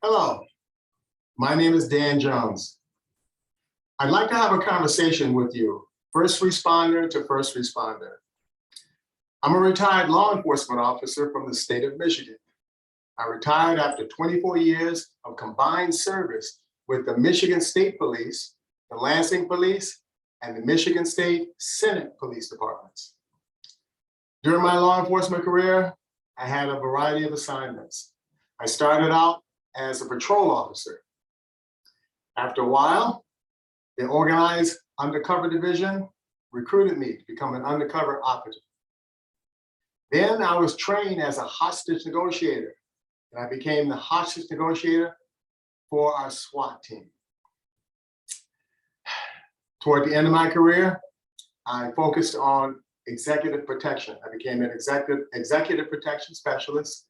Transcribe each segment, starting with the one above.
Hello, my name is Dan Jones. I'd like to have a conversation with you, first responder to first responder. I'm a retired law enforcement officer from the state of Michigan. I retired after 24 years of combined service with the Michigan State Police, the Lansing Police, and the Michigan State Senate Police Departments. During my law enforcement career, I had a variety of assignments. I started out as a patrol officer. After a while, the organized undercover division recruited me to become an undercover operative. Then I was trained as a hostage negotiator, and I became the hostage negotiator for our SWAT team. Toward the end of my career, I focused on executive protection. I became an executive protection specialist,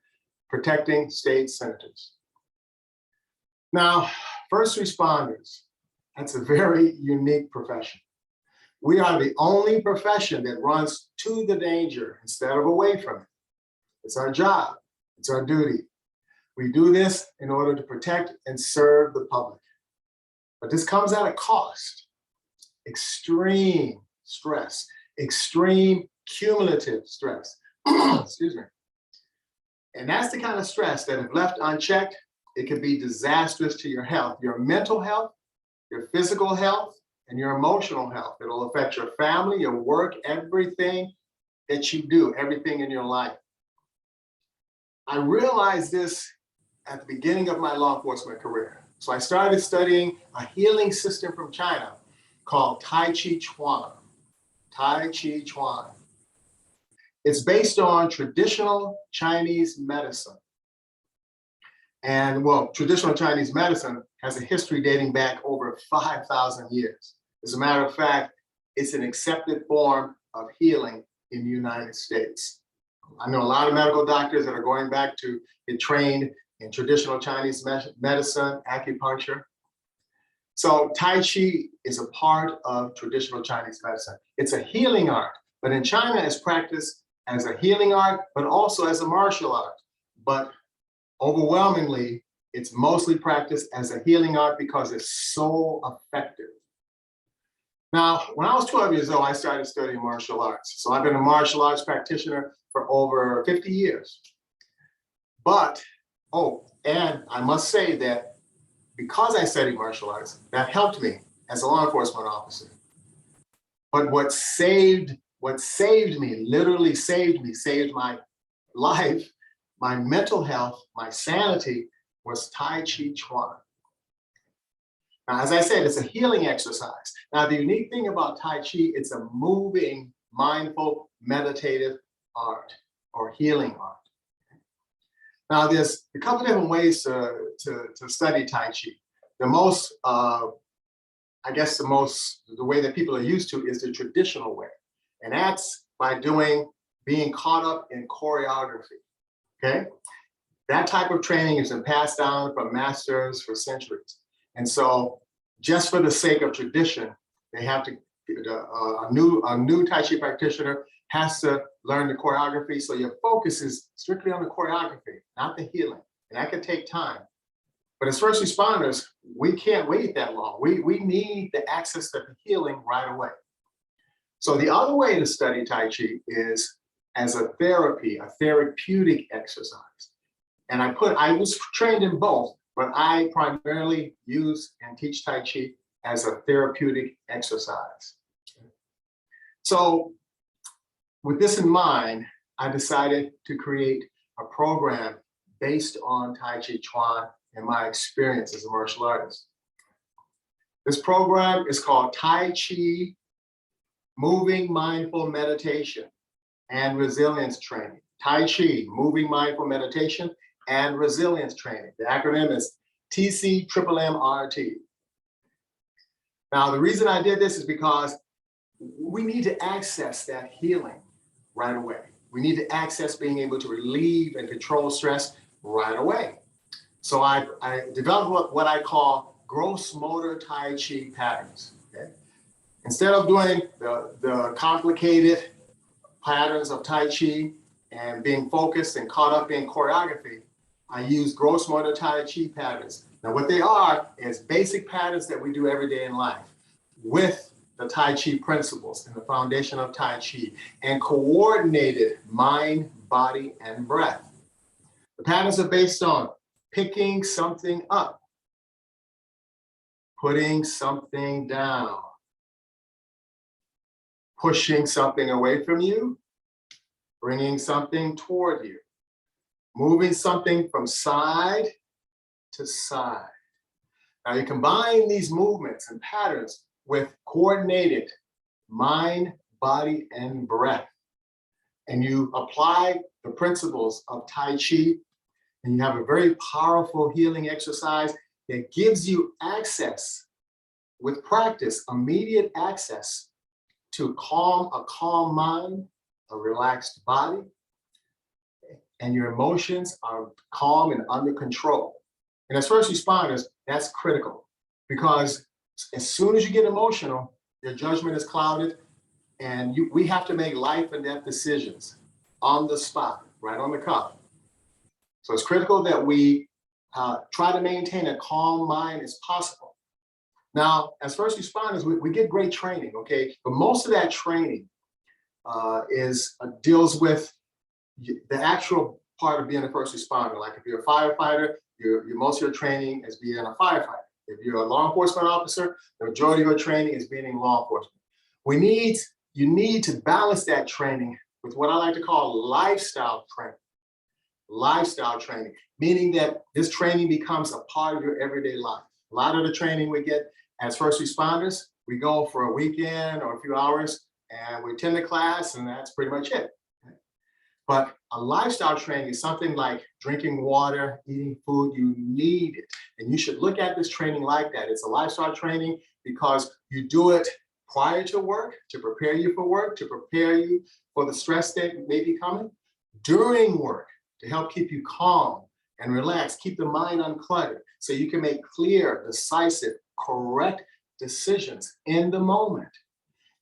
protecting state senators. Now, first responders, that's a very unique profession. We are the only profession that runs to the danger instead of away from it. It's our job, it's our duty. We do this in order to protect and serve the public. But this comes at a cost. Extreme stress, extreme cumulative stress, excuse me. And that's the kind of stress that if left unchecked, it can be disastrous to your health, your mental health, your physical health, and your emotional health. It'll affect your family, your work, everything that you do, everything in your life. I realized this at the beginning of my law enforcement career. So I started studying a healing system from China called Tai Chi Chuan. Tai Chi Chuan. It's based on traditional Chinese medicine. And well, traditional Chinese medicine has a history dating back over 5,000 years. As a matter of fact, it's an accepted form of healing in the United States. I know a lot of medical doctors that are going back to get trained in traditional Chinese medicine, acupuncture. So Tai Chi is a part of traditional Chinese medicine. It's a healing art, but in China it's practiced as a healing art, but also as a martial art. But overwhelmingly, it's mostly practiced as a healing art because it's so effective. Now, when I was 12 years old, I started studying martial arts. So I've been a martial arts practitioner for over 50 years. But, and I must say that because I studied martial arts, that helped me as a law enforcement officer. But what saved me, literally saved my life, my mental health, my sanity, was Tai Chi Chuan. Now, as I said, it's a healing exercise. Now, the unique thing about Tai Chi, it's a moving, mindful, meditative art or healing art. Now, there's a couple different ways to study Tai Chi. The way that people are used to is the traditional way. And that's by being caught up in choreography, okay? That type of training has been passed down from masters for centuries. And so just for the sake of tradition, they have to, a new Tai Chi practitioner has to learn the choreography. So your focus is strictly on the choreography, not the healing. And that can take time. But as first responders, we can't wait that long. We need the access to the healing right away. So the other way to study Tai Chi is as a therapy, a therapeutic exercise. And I was trained in both, but I primarily use and teach Tai Chi as a therapeutic exercise. So with this in mind, I decided to create a program based on Tai Chi Chuan and my experience as a martial artist. This program is called Tai Chi Moving Mindful Meditation and Resilience Training. Tai Chi, Moving Mindful Meditation and Resilience Training. The acronym is TCMMRT. Now, the reason I did this is because we need to access that healing right away. We need to access being able to relieve and control stress right away. So I developed what I call gross motor Tai Chi patterns. Okay? Instead of doing the complicated patterns of Tai Chi and being focused and caught up in choreography, I use gross motor Tai Chi patterns. Now what they are is basic patterns that we do every day in life with the Tai Chi principles and the foundation of Tai Chi and coordinated mind, body, and breath. The patterns are based on picking something up, putting something down, pushing something away from you, bringing something toward you, moving something from side to side. Now you combine these movements and patterns with coordinated mind, body, and breath. And you apply the principles of Tai Chi, and you have a very powerful healing exercise that gives you access, with practice, immediate access to a calm mind, a relaxed body, and your emotions are calm and under control. And as first responders, that's critical, because as soon as you get emotional, your judgment is clouded, and we have to make life and death decisions on the spot, right on the cuff. So it's critical that we try to maintain a calm mind as possible. Now, as first responders, we get great training, okay? But most of that training deals with the actual part of being a first responder. Like if you're a firefighter, most of your training is being a firefighter. If you're a law enforcement officer, the majority of your training is being in law enforcement. You need to balance that training with what I like to call lifestyle training. Lifestyle training, meaning that this training becomes a part of your everyday life. A lot of the training we get as first responders, we go for a weekend or a few hours and we attend the class, and that's pretty much it. But a lifestyle training is something like drinking water, eating food. You need it. And you should look at this training like that. It's a lifestyle training because you do it prior to work, to prepare you for work, to prepare you for the stress that may be coming, during work, to help keep you calm and relaxed, keep the mind uncluttered, so you can make clear, decisive, correct decisions in the moment.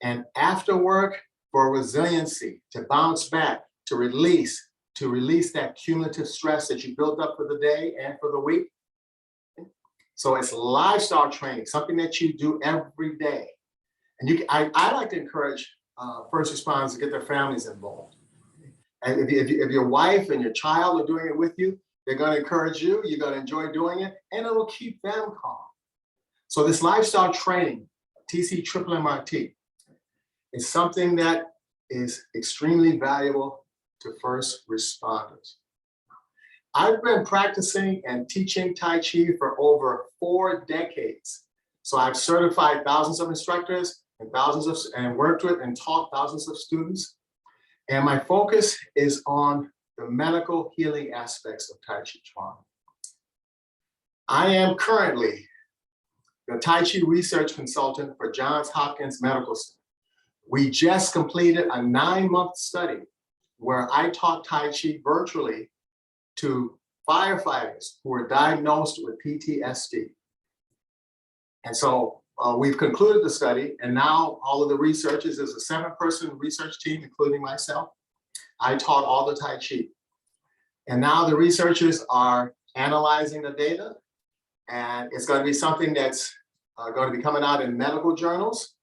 And after work, for resiliency, to bounce back, to release that cumulative stress that you built up for the day and for the week. So it's lifestyle training, something that you do every day. And I like to encourage first responders to get their families involved. And if your wife and your child are doing it with you, they're going to encourage you, you're going to enjoy doing it, and it will keep them calm. So this lifestyle training, TC Triple MRT, is something that is extremely valuable to first responders. I've been practicing and teaching Tai Chi for over 4 decades. So I've certified thousands of instructors and worked with and taught thousands of students. And my focus is on the medical healing aspects of Tai Chi Chuan. I am currently the Tai Chi research consultant for Johns Hopkins Medical Center. We just completed a 9-month study where I taught Tai Chi virtually to firefighters who were diagnosed with PTSD. And so we've concluded the study, and now all of the researchers, there's a 7-person research team, including myself. I taught all the Tai Chi. And now the researchers are analyzing the data, and it's going to be something that's going to be coming out in medical journals,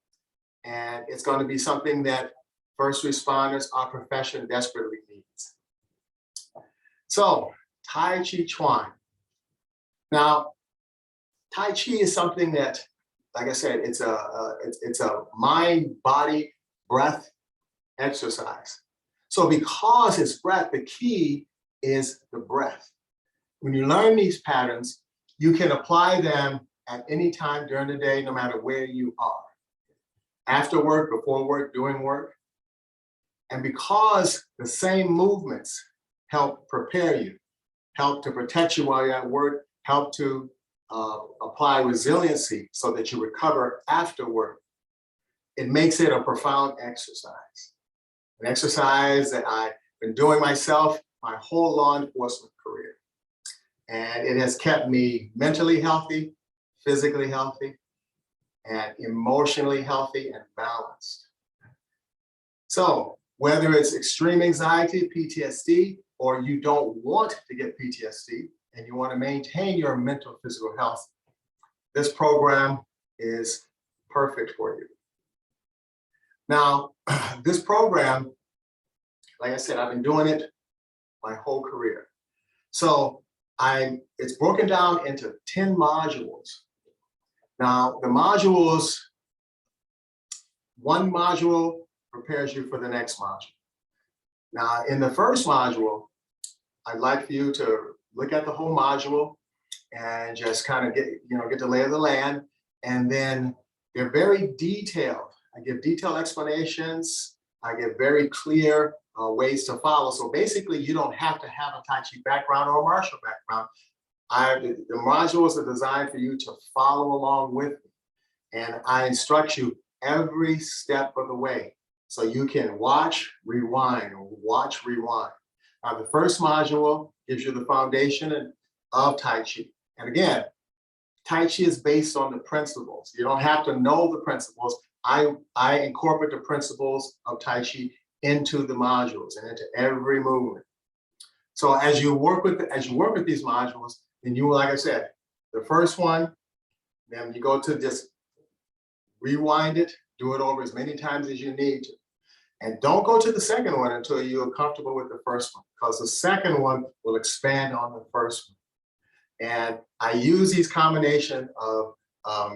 and it's going to be something that first responders, our profession desperately needs. So, Tai Chi Chuan. Now, Tai Chi is something that, like I said, it's a mind, body, breath exercise. So because it's breath, the key is the breath. When you learn these patterns, you can apply them at any time during the day, no matter where you are. After work, before work, during work. And because the same movements help prepare you, help to protect you while you're at work, help to apply resiliency so that you recover after work, it makes it a profound exercise. An exercise that I've been doing myself my whole law enforcement career. And it has kept me mentally healthy, physically healthy, and emotionally healthy and balanced. So Whether it's extreme anxiety, PTSD, or you don't want to get PTSD and you want to maintain your mental and physical health, this program is perfect for you. Now, this program, like I said, I've been doing it my whole career. So it's broken down into 10 modules. Now, the modules, one module prepares you for the next module. Now, in the first module, I'd like for you to look at the whole module and just kind of get the lay of the land. And then they're very detailed. I give detailed explanations. I give very clear ways to follow. So basically, you don't have to have a Tai Chi background or a martial background. The modules are designed for you to follow along with me. And I instruct you every step of the way. So you can watch, rewind, or watch, rewind. Now, the first module gives you the foundation of Tai Chi. And again, Tai Chi is based on the principles. You don't have to know the principles. I incorporate the principles of Tai Chi into the modules and into every movement. So as you work with these modules, then you, like I said, the first one, then you go to just rewind it, do it over as many times as you need to. And don't go to the second one until you're comfortable with the first one, because the second one will expand on the first one. And I use these combination of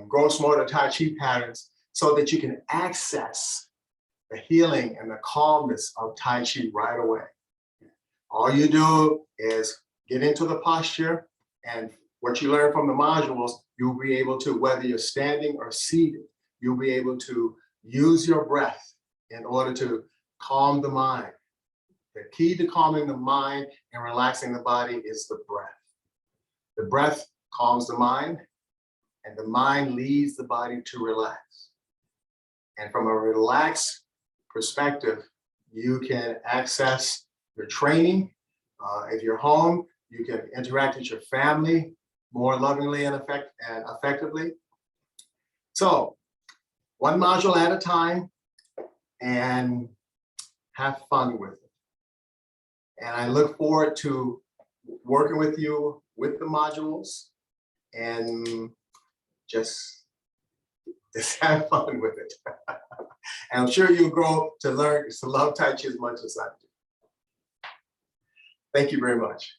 gross motor Tai Chi patterns so that you can access the healing and the calmness of Tai Chi right away. All you do is get into the posture, and what you learn from the modules, you'll be able to, whether you're standing or seated, you'll be able to use your breath in order to calm the mind. The key to calming the mind and relaxing the body is the breath. The breath calms the mind, and the mind leads the body to relax. And from a relaxed perspective, you can access your training. If you're home, you can interact with your family more lovingly and effectively. So, one module at a time, and have fun with it. And I look forward to working with you with the modules and just have fun with it. And I'm sure you'll grow to love Tai Chi as much as I do. Thank you very much.